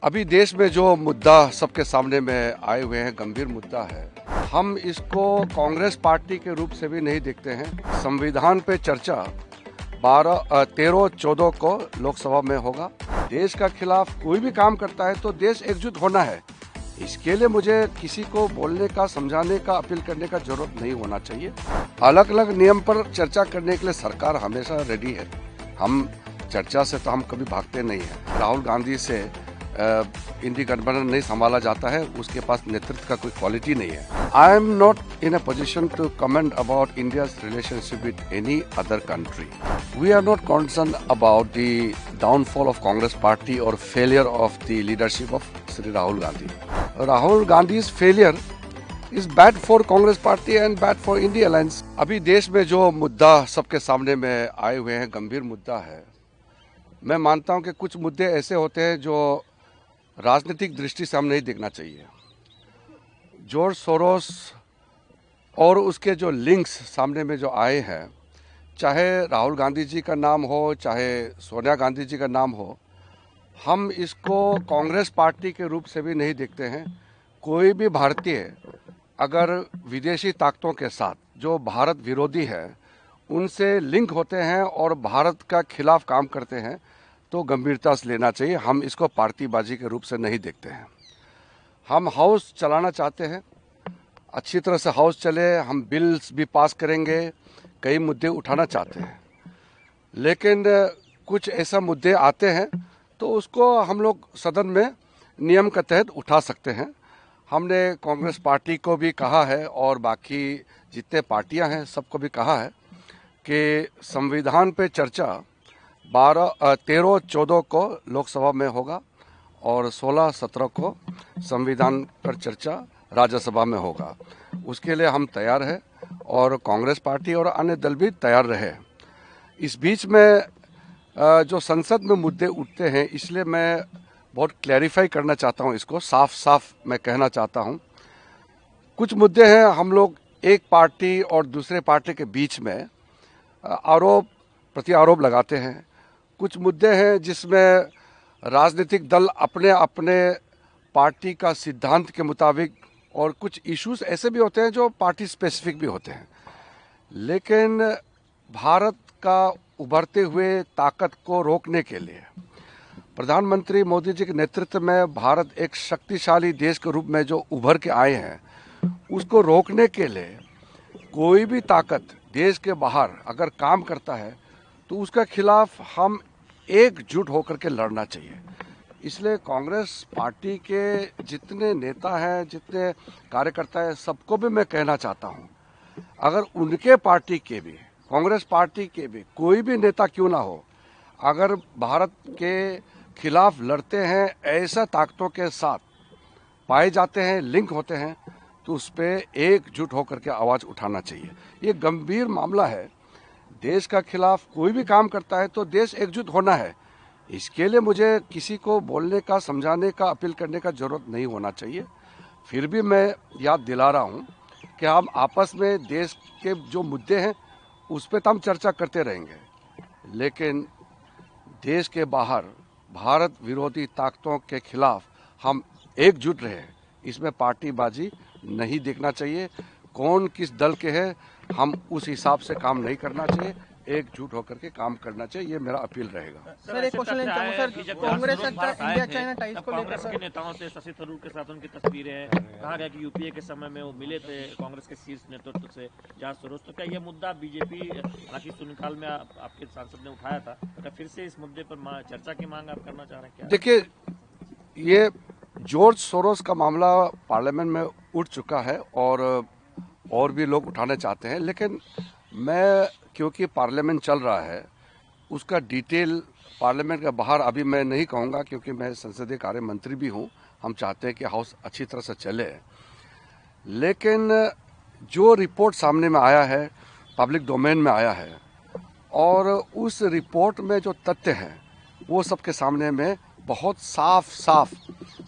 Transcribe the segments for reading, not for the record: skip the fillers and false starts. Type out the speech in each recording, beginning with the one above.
अभी देश में जो मुद्दा सबके सामने में आए हुए हैं, गंभीर मुद्दा है। हम इसको कांग्रेस पार्टी के रूप से भी नहीं देखते हैं। संविधान पे चर्चा 13-14 को लोकसभा में होगा। देश का खिलाफ कोई भी काम करता है तो देश एकजुट होना है। इसके लिए मुझे किसी को बोलने का, समझाने का, अपील करने का जरूरत नहीं होना चाहिए। अलग अलग नियम पर चर्चा करने के लिए सरकार हमेशा रेडी है। हम चर्चा से तो हम कभी भागते नहीं हैं। राहुल गांधी से इंडी गठबंधन नहीं संभाला जाता है, उसके पास नेतृत्व का कोई क्वालिटी नहीं है। I am not in a position to comment about India's relationship with any other country. We are not concern about the downfall of Congress party और failure of the leadership of Shri Rahul Gandhi. Rahul Gandhi's failure is bad for Congress party and bad for India alliance. अभी देश में जो मुद्दा सबके सामने में आए हुए हैं, गंभीर मुद्दा है। मैं मानता हूं कि कुछ मुद्दे ऐसे होते हैं जो राजनीतिक दृष्टि से हम नहीं देखना चाहिए। जॉर्ज सोरोस और उसके जो लिंक्स सामने में जो आए हैं, चाहे राहुल गांधी जी का नाम हो, चाहे सोनिया गांधी जी का नाम हो, हम इसको कांग्रेस पार्टी के रूप से भी नहीं देखते हैं। कोई भी भारतीय अगर विदेशी ताकतों के साथ जो भारत विरोधी है उनसे लिंक होते हैं और भारत का खिलाफ काम करते हैं तो गंभीरता से लेना चाहिए। हम इसको पार्टीबाजी के रूप से नहीं देखते हैं। हम हाउस चलाना चाहते हैं, अच्छी तरह से हाउस चले, हम बिल्स भी पास करेंगे, कई मुद्दे उठाना चाहते हैं, लेकिन कुछ ऐसा मुद्दे आते हैं तो उसको हम लोग सदन में नियम के तहत उठा सकते हैं। हमने कांग्रेस पार्टी को भी कहा है और बाकी जितने पार्टियां हैं सबको भी कहा है कि संविधान पे चर्चा 13-14 को लोकसभा में होगा और 16-17 को संविधान पर चर्चा राज्यसभा में होगा। उसके लिए हम तैयार हैं और कांग्रेस पार्टी और अन्य दल भी तैयार रहे। इस बीच में जो संसद में मुद्दे उठते हैं, इसलिए मैं बहुत क्लैरिफाई करना चाहता हूं, इसको साफ साफ मैं कहना चाहता हूं। कुछ मुद्दे हैं, हम लोग एक पार्टी और दूसरे पार्टी के बीच में आरोप प्रति आरोप लगाते हैं। कुछ मुद्दे हैं जिसमें राजनीतिक दल अपने अपने पार्टी का सिद्धांत के मुताबिक, और कुछ इश्यूज ऐसे भी होते हैं जो पार्टी स्पेसिफिक भी होते हैं। लेकिन भारत का उभरते हुए ताकत को रोकने के लिए प्रधानमंत्री मोदी जी के नेतृत्व में भारत एक शक्तिशाली देश के रूप में जो उभर के आए हैं, उसको रोकने के लिए कोई भी ताकत देश के बाहर अगर काम करता है तो उसका खिलाफ हम एकजुट होकर के लड़ना चाहिए। इसलिए कांग्रेस पार्टी के जितने नेता हैं, जितने कार्यकर्ता हैं, सबको भी मैं कहना चाहता हूं, अगर उनके पार्टी के भी, कांग्रेस पार्टी के भी कोई भी नेता क्यों ना हो, अगर भारत के खिलाफ लड़ते हैं, ऐसा ताकतों के साथ पाए जाते हैं, लिंक होते हैं, तो उस पर एकजुट होकर के आवाज उठाना चाहिए। ये गंभीर मामला है। देश का खिलाफ कोई भी काम करता है तो देश एकजुट होना है। इसके लिए मुझे किसी को बोलने का, समझाने का, अपील करने का जरूरत नहीं होना चाहिए। फिर भी मैं याद दिला रहा हूं कि हम आपस में देश के जो मुद्दे हैं उस पर तो हम चर्चा करते रहेंगे, लेकिन देश के बाहर भारत विरोधी ताकतों के खिलाफ हम एकजुट रहे, इसमें पार्टीबाजी नहीं देखना चाहिए। कौन किस दल के है, हम उस हिसाब से काम नहीं करना चाहिए, एकजुट होकर के काम करना चाहिए। ये मेरा अपील रहेगा। सर, एक क्वेश्चन लेना चाहूंगा sir, Congress India China ties को लेकर कांग्रेस के नेताओं से शशि थरूर के साथ उनकी तस्वीरें हैं। कहा गया कि यूपीए के समय में वो मिले थे कांग्रेस के शीर्ष नेतृत्व से, जॉर्ज सोरोस। तो क्या ये मुद्दा बीजेपी, हालांकि शून्यकाल में आपके सांसद ने उठाया था, तो क्या फिर से इस मुद्दे पर चर्चा की मांग आप करना चाह रहे हैं? क्या देखिए, ये जॉर्ज सोरोस का मामला पार्लियामेंट में उठ चुका है और भी लोग उठाना चाहते हैं, लेकिन मैं, क्योंकि पार्लियामेंट चल रहा है, उसका डिटेल पार्लियामेंट के बाहर अभी मैं नहीं कहूँगा, क्योंकि मैं संसदीय कार्य मंत्री भी हूँ। हम चाहते हैं कि हाउस अच्छी तरह से चले, लेकिन जो रिपोर्ट सामने में आया है, पब्लिक डोमेन में आया है, और उस रिपोर्ट में जो तथ्य हैं वो सबके सामने में बहुत साफ साफ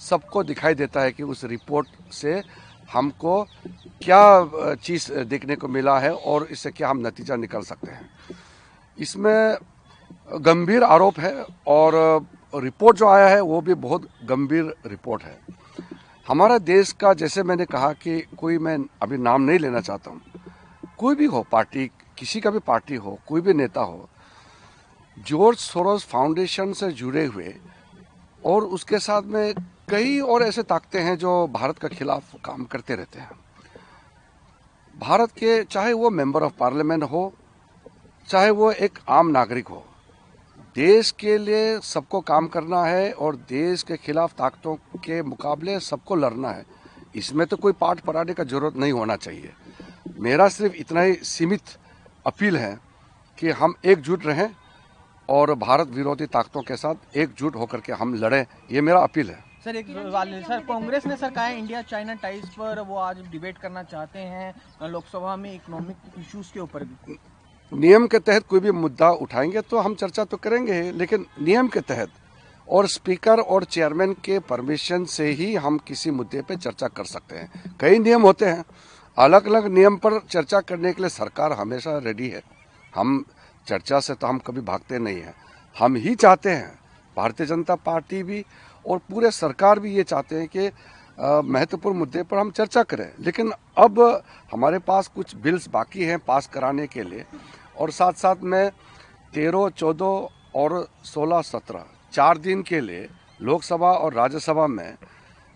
सबको दिखाई देता है कि उस रिपोर्ट से हमको क्या चीज़ देखने को मिला है और इससे क्या हम नतीजा निकाल सकते हैं। इसमें गंभीर आरोप है और रिपोर्ट जो आया है वो भी बहुत गंभीर रिपोर्ट है। हमारा देश का, जैसे मैंने कहा कि कोई, मैं अभी नाम नहीं लेना चाहता हूँ, कोई भी हो पार्टी, किसी का भी पार्टी हो, कोई भी नेता हो, जॉर्ज सोरोस फाउंडेशन से जुड़े हुए और उसके साथ में कई और ऐसे ताकतें हैं जो भारत के खिलाफ काम करते रहते हैं। भारत के, चाहे वो मेंबर ऑफ पार्लियामेंट हो, चाहे वो एक आम नागरिक हो, देश के लिए सबको काम करना है और देश के खिलाफ ताकतों के मुकाबले सबको लड़ना है। इसमें तो कोई पाठ पढ़ाने का जरूरत नहीं होना चाहिए। मेरा सिर्फ इतना ही सीमित अपील है कि हम एकजुट रहें और भारत विरोधी ताकतों के साथ एकजुट होकर के हम लड़ें, ये मेरा अपील है। सर एक सर कांग्रेस ने सर कहा है इंडिया चाइना टाइज पर वो आज डिबेट करना चाहते हैं लोकसभा में इकोनॉमिक इश्यूज के ऊपर भी। नियम के तहत कोई भी मुद्दा उठाएंगे तो हम चर्चा तो करेंगे, लेकिन नियम के तहत और स्पीकर और चेयरमैन के परमिशन से ही हम किसी मुद्दे पे चर्चा कर सकते हैं। कई नियम होते हैं, अलग अलग नियम पर चर्चा करने के लिए सरकार हमेशा रेडी है। हम चर्चा से तो हम कभी भागते नहीं हैं। हम ही चाहते हैं, भारतीय जनता पार्टी भी और पूरे सरकार भी ये चाहते हैं कि महत्वपूर्ण मुद्दे पर हम चर्चा करें। लेकिन अब हमारे पास कुछ बिल्स बाकी हैं पास कराने के लिए, और साथ साथ में 13, 14 और 16, 17 4 दिन के लिए लोकसभा और राज्यसभा में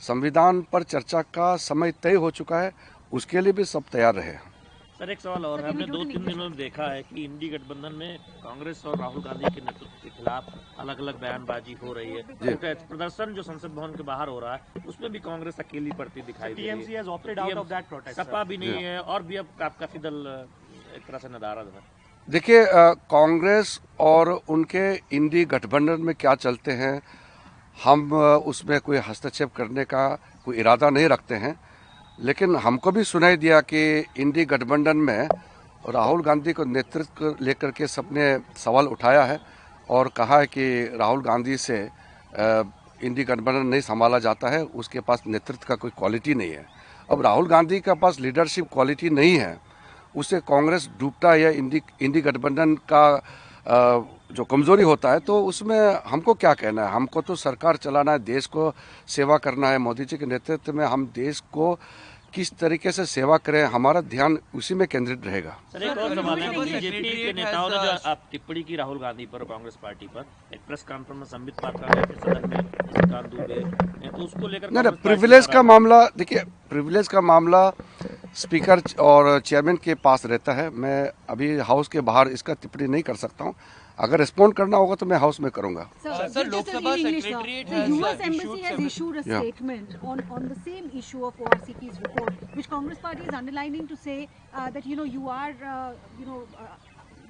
संविधान पर चर्चा का समय तय हो चुका है। उसके लिए भी सब तैयार रहे। सर एक सवाल और है, हमने 2-3 दिनों में देखा है कि इंडी गठबंधन में कांग्रेस और राहुल गांधी के नेतृत्व के खिलाफ अलग अलग बयानबाजी हो रही है। प्रदर्शन जो संसद भवन के बाहर हो रहा है उसमें भी कांग्रेस अकेली पड़ती दिखाई दे रही है। सपा भी नहीं है और भी अब काफी दल एक तरह से नदारद है। देखिए, कांग्रेस और उनके इंडी गठबंधन में क्या चलते हैं, हम उसमें कोई हस्तक्षेप करने का कोई इरादा नहीं रखते हैं। लेकिन हमको भी सुनाई दिया कि इंडी गठबंधन में राहुल गांधी को नेतृत्व लेकर के सबने सवाल उठाया है और कहा है कि राहुल गांधी से इंडी गठबंधन नहीं संभाला जाता है, उसके पास नेतृत्व का कोई क्वालिटी नहीं है। अब राहुल गांधी के पास लीडरशिप क्वालिटी नहीं है, उससे कांग्रेस डूबता है या इंडी गठबंधन का जो कमजोरी होता है, तो उसमें हमको क्या कहना है। हमको तो सरकार चलाना है, देश को सेवा करना है। मोदी जी के नेतृत्व में हम देश को किस तरीके से सेवा करें, हमारा ध्यान उसी में केंद्रित रहेगा। सर एक और सवाल है, बीजेपी के नेताओं ने जो आप टिप्पणी की राहुल गांधी पर, कांग्रेस पार्टी पर, एक प्रेस कॉन्फ्रेंस में संबित पात्रा ने, सदन में श्रीकांत दुबे ने, तो उसको लेकर नहीं, प्रिविलेज का मामला, देखिए प्रिविलेज का मामला स्पीकर और चेयरमैन के पास रहता है। मैं अभी हाउस के बाहर इसका टिप्पणी नहीं कर सकता हूँ। अगर रिस्पॉन्ड करना होगा तो मैं हाउस में करूंगा। Sir, Lok Sabha secretariat the US embassy has issued a statement on the same issue of ORCP's report, which Congress party is underlining to say that you are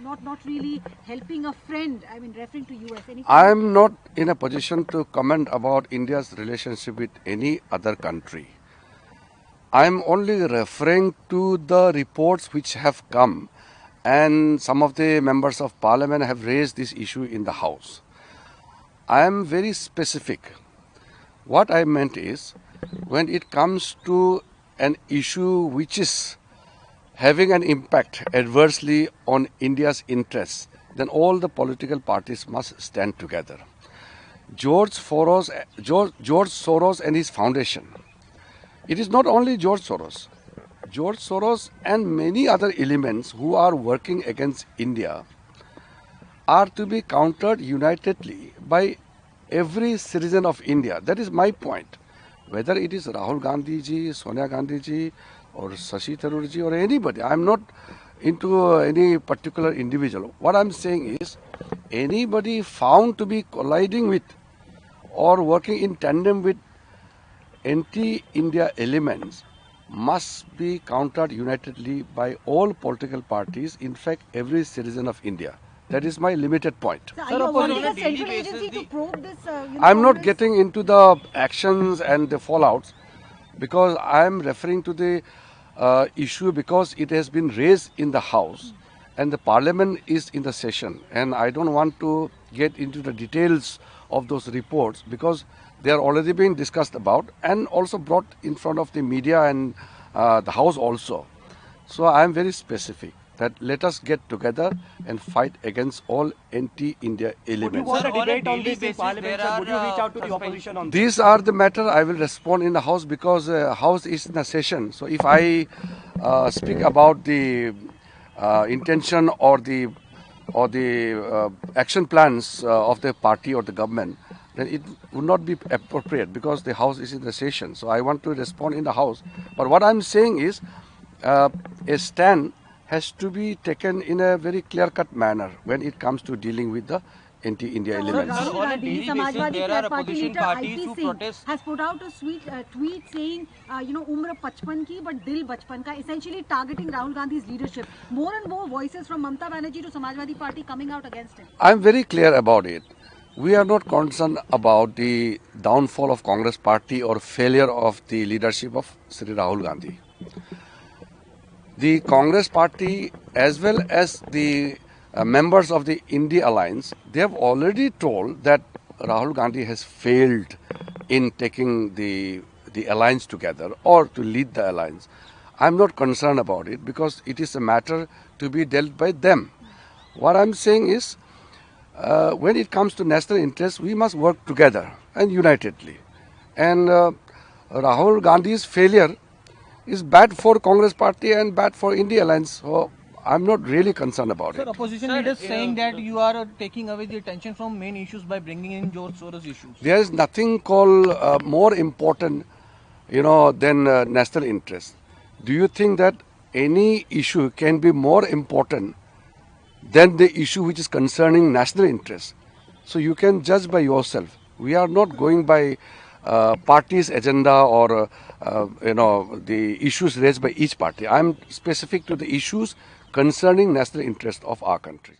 not really helping a friend. I mean, referring to US. I am not in a position to comment about India's relationship with any other country. I am only referring to the reports which have come. And some of the members of parliament have raised this issue in the house. I am very specific. What I meant is, when it comes to an issue which is having an impact adversely on India's interests, then all the political parties must stand together. George Soros and his foundation. It is not only George Soros. George Soros and many other elements who are working against India are to be countered unitedly by every citizen of India. That is my point. Whether it is Rahul Gandhi ji, Sonia Gandhi ji, or Shashi Tharoor ji, or anybody, I am not into any particular individual. What I am saying is, anybody found to be colliding with or working in tandem with anti-India elements must be countered unitedly by all political parties, in fact every citizen of India. That is my limited point. So are you wanting a central agency to probe this? I am not getting into the actions and the fallouts, because I am referring to the issue because it has been raised in the House and the Parliament is in the session, and I don't want to get into the details of those reports because they are already being discussed about and also brought in front of the media and the House also. So I am very specific. that let us get together and fight against all anti-India elements. Want a debate on this in Parliament, sir? Would you reach out to the opposition on this? These are the matter I will respond in the House because House is in a session. So if I speak about the intention or the action plans of the party or the government, then it would not be appropriate because the House is in the session. So I want to respond in the House. But what I'm saying is a stand has to be taken in a very clear-cut manner when it comes to dealing with the anti-India elements. Rahul on a Gandhi, daily Samajwadi basis, there are Party opposition leader parties IP who Singh protest. has put out a tweet saying, umra 55 ki but dil bachpan ka, essentially targeting Rahul Gandhi's leadership. More and more voices from Mamata Banerjee to Samajwadi Party coming out against him. I'm very clear about it. We are not concerned about the downfall of Congress party or failure of the leadership of Sri Rahul Gandhi. The Congress party as well as the members of the India Alliance, they have already told that Rahul Gandhi has failed in taking the alliance together or to lead the alliance. I'm not concerned about it because it is a matter to be dealt by them. What I'm saying is, when it comes to national interests, we must work together and unitedly. And Rahul Gandhi's failure is bad for Congress party and bad for India Alliance. So I'm not really concerned about Sir, it. opposition leaders saying that you are taking away the attention from main issues by bringing in George Soros issues. There is nothing called more important, than national interest. Do you think that any issue can be more important than the issue which is concerning national interest? So you can judge by yourself. We are not going by party's agenda or the issues raised by each party. I am specific to the issues concerning national interest of our country.